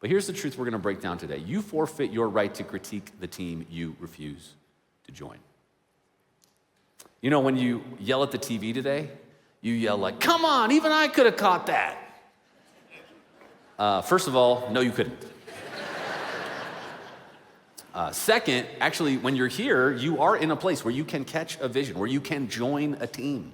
But here's the truth we're going to break down today. You forfeit your right to critique the team you refuse to join. You know, when you yell at the TV today, you yell like, "Come on, even I could have caught that." First of all, no, you couldn't. Second, actually, when you're here, you are in a place where you can catch a vision, where you can join a team.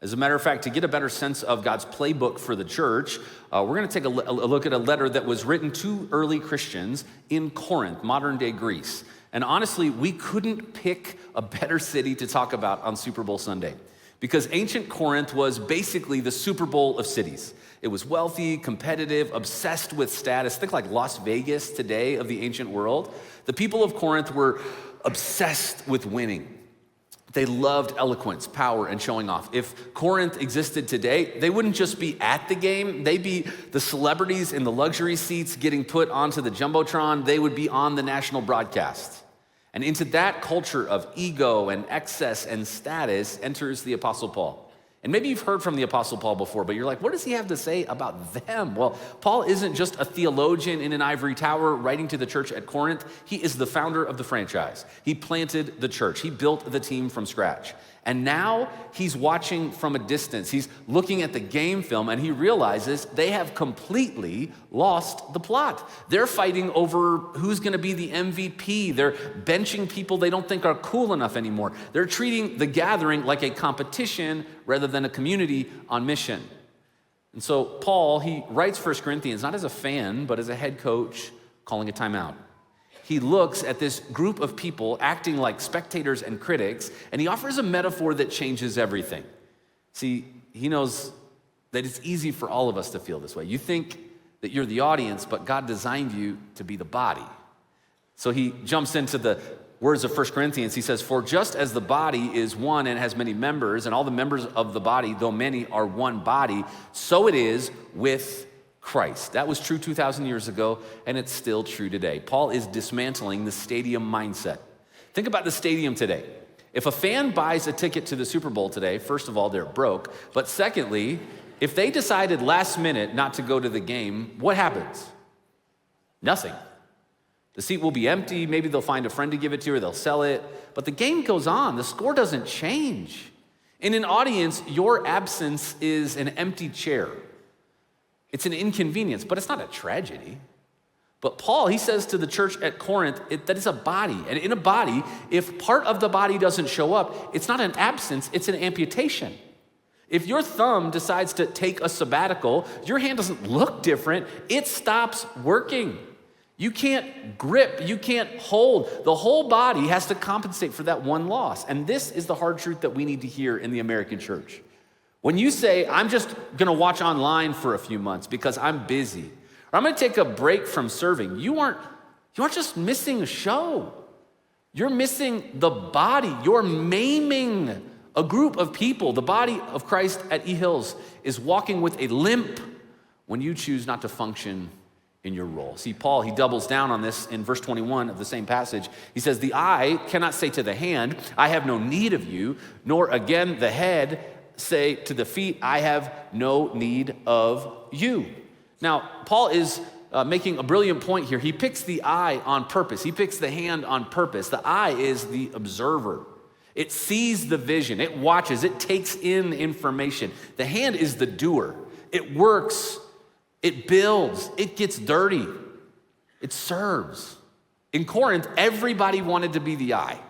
As a matter of fact, to get a better sense of God's playbook for the church, we're going to take a look at a letter that was written to early Christians in Corinth, modern-day Greece. And honestly, we couldn't pick a better city to talk about on Super Bowl Sunday, because ancient Corinth was basically the Super Bowl of cities. It was wealthy, competitive, obsessed with status. Think like Las Vegas today of the ancient world. The people of Corinth were obsessed with winning. They loved eloquence, power, and showing off. If Corinth existed today, they wouldn't just be at the game. They'd be the celebrities in the luxury seats getting put onto the Jumbotron. They would be on the national broadcast. And into that culture of ego and excess and status enters the Apostle Paul. And maybe you've heard from the Apostle Paul before, but you're like, what does he have to say about them? Well, Paul isn't just a theologian in an ivory tower writing to the church at Corinth. He is the founder of the franchise. He planted the church. He built the team from scratch. And now he's watching from a distance. He's looking at the game film and he realizes they have completely lost the plot. They're fighting over who's going to be the MVP. They're benching people they don't think are cool enough anymore. They're treating the gathering like a competition rather than a community on mission. And so Paul, he writes 1 Corinthians not as a fan, but as a head coach calling a timeout. He looks at this group of people acting like spectators and critics, and he offers a metaphor that changes everything. See, he knows that it's easy for all of us to feel this way. You think that you're the audience, but God designed you to be the body. So he jumps into the words of 1 Corinthians. He says, "For just as the body is one and has many members, and all the members of the body, though many, are one body, so it is with Christ." That was true 2,000 years ago, and it's still true today. Paul is dismantling the stadium mindset. Think about the stadium today. If a fan buys a ticket to the Super Bowl today, first of all, they're broke. But secondly, if they decided last minute not to go to the game, what happens? Nothing. The seat will be empty. Maybe they'll find a friend to give it to, or they'll sell it. But the game goes on. The score doesn't change. In an audience, your absence is an empty chair. It's an inconvenience, but it's not a tragedy. But Paul, he says to the church at Corinth that it's a body. And in a body, if part of the body doesn't show up, it's not an absence, it's an amputation. If your thumb decides to take a sabbatical, your hand doesn't look different, it stops working. You can't grip, you can't hold. The whole body has to compensate for that one loss. And this is the hard truth that we need to hear in the American church. When you say, "I'm just gonna watch online for a few months because I'm busy," or "I'm gonna take a break from serving," you aren't just missing a show. You're missing the body. You're maiming a group of people. The body of Christ at E Hills is walking with a limp when you choose not to function in your role. See, Paul, he doubles down on this in verse 21 of the same passage. He says, "The eye cannot say to the hand, 'I have no need of you,' nor again the head say to the feet, 'I have no need of you.'" Now, Paul is making a brilliant point here. He picks the eye on purpose. He picks the hand on purpose. The eye is the observer. It sees the vision. It watches. It takes in information. The hand is the doer. It works. It builds. It gets dirty. It serves. In Corinth, everybody wanted to be the eye.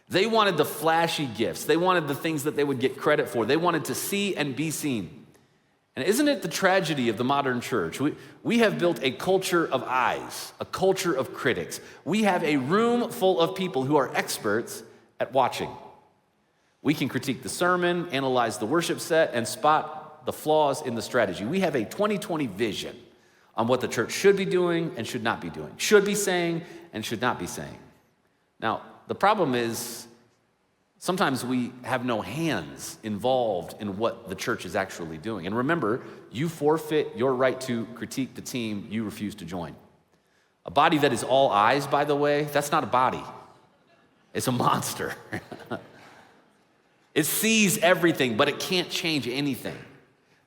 They wanted the flashy gifts. They wanted the things that they would get credit for. They wanted to see and be seen. And isn't it the tragedy of the modern church? We have built a culture of eyes, a culture of critics. We have a room full of people who are experts at watching. We can critique the sermon, analyze the worship set, and spot the flaws in the strategy. We have a 2020 vision on what the church should be doing and should not be doing, should be saying and should not be saying. Now, the problem is sometimes we have no hands involved in what the church is actually doing. And remember, you forfeit your right to critique the team you refuse to join. A body that is all eyes, by the way, that's not a body. It's a monster. It sees everything, but it can't change anything.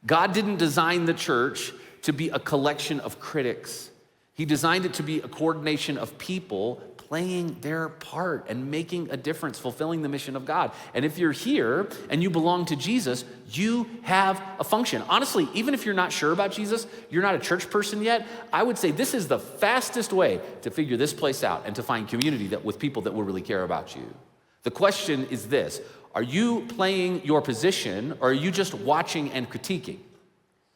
God didn't design the church to be a collection of critics. He designed it to be a coordination of people playing their part and making a difference, fulfilling the mission of God. And if you're here and you belong to Jesus, you have a function. Honestly, even if you're not sure about Jesus, you're not a church person yet, I would say this is the fastest way to figure this place out and to find community with people that will really care about you. The question is this: are you playing your position, or are you just watching and critiquing?